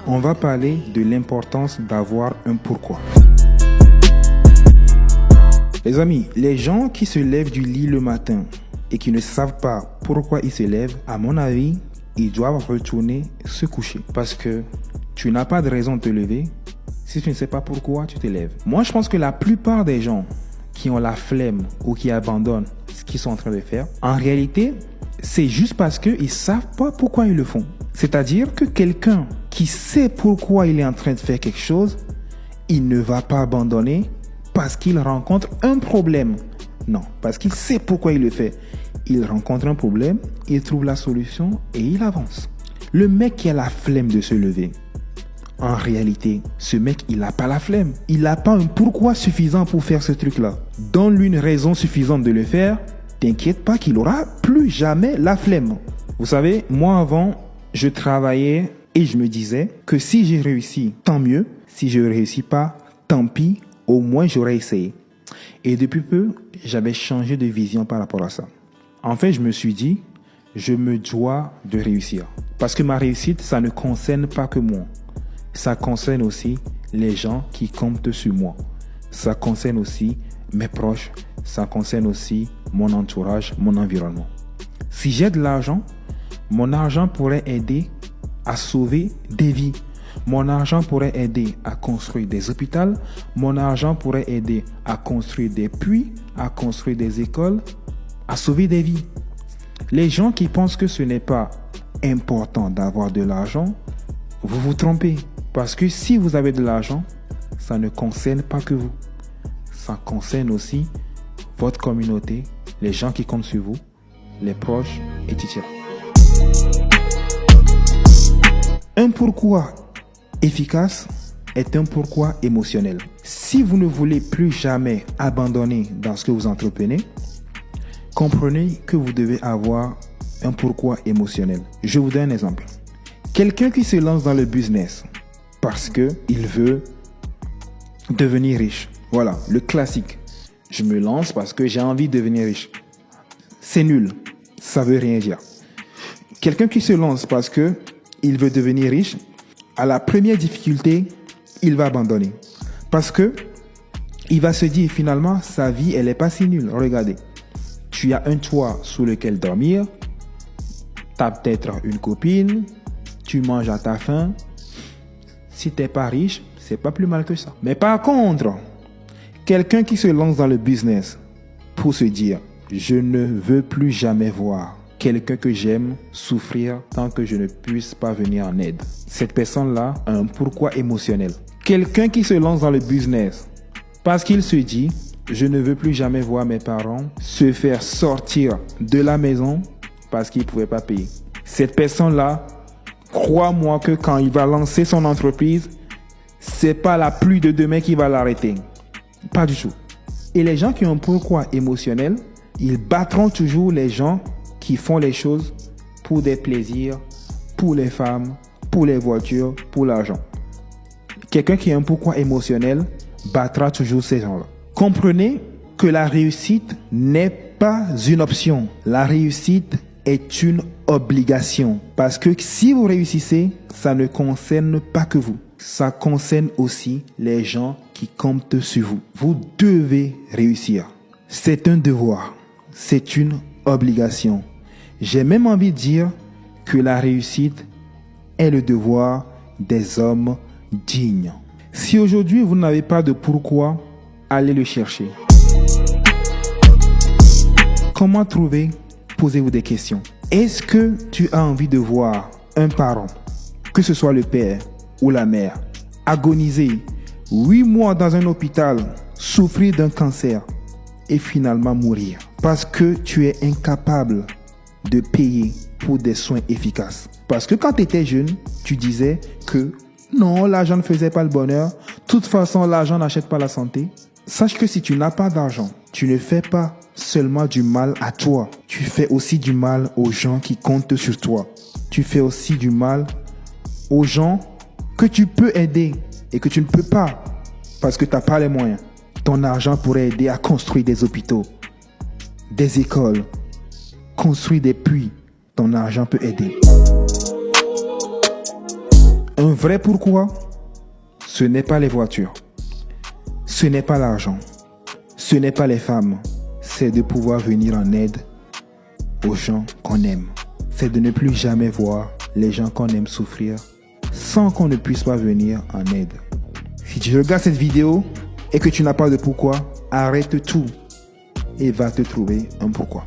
On va parler de l'importance d'avoir un pourquoi. Les amis, les gens qui se lèvent du lit le matin et qui ne savent pas pourquoi ils se lèvent, à mon avis, ils doivent retourner se coucher. Parce que tu n'as pas de raison de te lever si tu ne sais pas pourquoi tu te lèves. Moi, je pense que la plupart des gens qui ont la flemme ou qui abandonnent ce qu'ils sont en train de faire, en réalité, c'est juste parce qu'ils ne savent pas pourquoi ils le font. C'est-à-dire que quelqu'un qui sait pourquoi il est en train de faire quelque chose, il ne va pas abandonner parce qu'il rencontre un problème. Non, parce qu'il sait pourquoi il le fait. Il rencontre un problème, il trouve la solution et il avance. Le mec qui a la flemme de se lever, en réalité, ce mec, il n'a pas la flemme. Il n'a pas un pourquoi suffisant pour faire ce truc-là. Donne-lui une raison suffisante de le faire, t'inquiète pas qu'il aura plus jamais la flemme. Vous savez, moi avant, je travaillais et je me disais que si j'ai réussi, tant mieux. Si je ne réussis pas, tant pis, au moins j'aurais essayé. Et depuis peu, j'avais changé de vision par rapport à ça. En fait, je me suis dit, je me dois de réussir. Parce que ma réussite, ça ne concerne pas que moi. Ça concerne aussi les gens qui comptent sur moi. Ça concerne aussi mes proches. Ça concerne aussi mon entourage, mon environnement. Si j'ai de l'argent, mon argent pourrait aider à sauver des vies. Mon argent pourrait aider à construire des hôpitaux. Mon argent pourrait aider à construire des puits, à construire des écoles, à sauver des vies. Les gens qui pensent que ce n'est pas important d'avoir de l'argent, vous vous trompez. Parce que si vous avez de l'argent, ça ne concerne pas que vous. Ça concerne aussi votre communauté, les gens qui comptent sur vous, les proches, etc. Un pourquoi efficace est un pourquoi émotionnel. Si vous ne voulez plus jamais abandonner dans ce que vous entreprenez, comprenez que vous devez avoir un pourquoi émotionnel. Je vous donne un exemple. Quelqu'un qui se lance dans le business parce qu'il veut devenir riche. Voilà, le classique. Je me lance parce que j'ai envie de devenir riche. C'est nul. Ça veut rien dire. Quelqu'un qui se lance parce qu'il veut devenir riche, à la première difficulté, il va abandonner. Parce que il va se dire finalement, sa vie, elle n'est pas si nulle. Regardez, tu as un toit sous lequel dormir, tu as peut-être une copine, tu manges à ta faim. Si tu n'es pas riche, c'est pas plus mal que ça. Mais par contre, quelqu'un qui se lance dans le business pour se dire, je ne veux plus jamais voir quelqu'un que j'aime souffrir tant que je ne puisse pas venir en aide. Cette personne-là a un pourquoi émotionnel. Quelqu'un qui se lance dans le business parce qu'il se dit, je ne veux plus jamais voir mes parents se faire sortir de la maison parce qu'ils ne pouvaient pas payer. Cette personne-là, crois-moi que quand il va lancer son entreprise, c'est pas la pluie de demain qui va l'arrêter. Pas du tout. Et les gens qui ont un pourquoi émotionnel, ils battront toujours les gens qui font les choses pour des plaisirs, pour les femmes, pour les voitures, pour l'argent. Quelqu'un qui a un pourquoi émotionnel battra toujours ces gens-là. Comprenez que la réussite n'est pas une option. La réussite est une obligation. Parce que si vous réussissez, ça ne concerne pas que vous. Ça concerne aussi les gens qui comptent sur vous. Vous devez réussir. C'est un devoir. C'est une obligation. J'ai même envie de dire que la réussite est le devoir des hommes dignes. Si aujourd'hui vous n'avez pas de pourquoi, allez le chercher. Comment trouver? Posez-vous des questions. Est-ce que tu as envie de voir un parent, que ce soit le père ou la mère, agoniser 8 mois dans un hôpital, souffrir d'un cancer et finalement mourir parce que tu es incapable de payer pour des soins efficaces? Parce que quand tu étais jeune, tu disais que non, l'argent ne faisait pas le bonheur. De toute façon, l'argent n'achète pas la santé. Sache que si tu n'as pas d'argent, tu ne fais pas seulement du mal à toi. Tu fais aussi du mal aux gens qui comptent sur toi. Tu fais aussi du mal aux gens que tu peux aider et que tu ne peux pas parce que tu n'as pas les moyens. Ton argent pourrait aider à construire des hôpitaux, des écoles, construire des puits. Ton argent peut aider. Un vrai pourquoi, ce n'est pas les voitures, ce n'est pas l'argent, ce n'est pas les femmes, c'est de pouvoir venir en aide aux gens qu'on aime. C'est de ne plus jamais voir les gens qu'on aime souffrir sans qu'on ne puisse pas venir en aide. Si tu regardes cette vidéo et que tu n'as pas de pourquoi, arrête tout et va te trouver un pourquoi.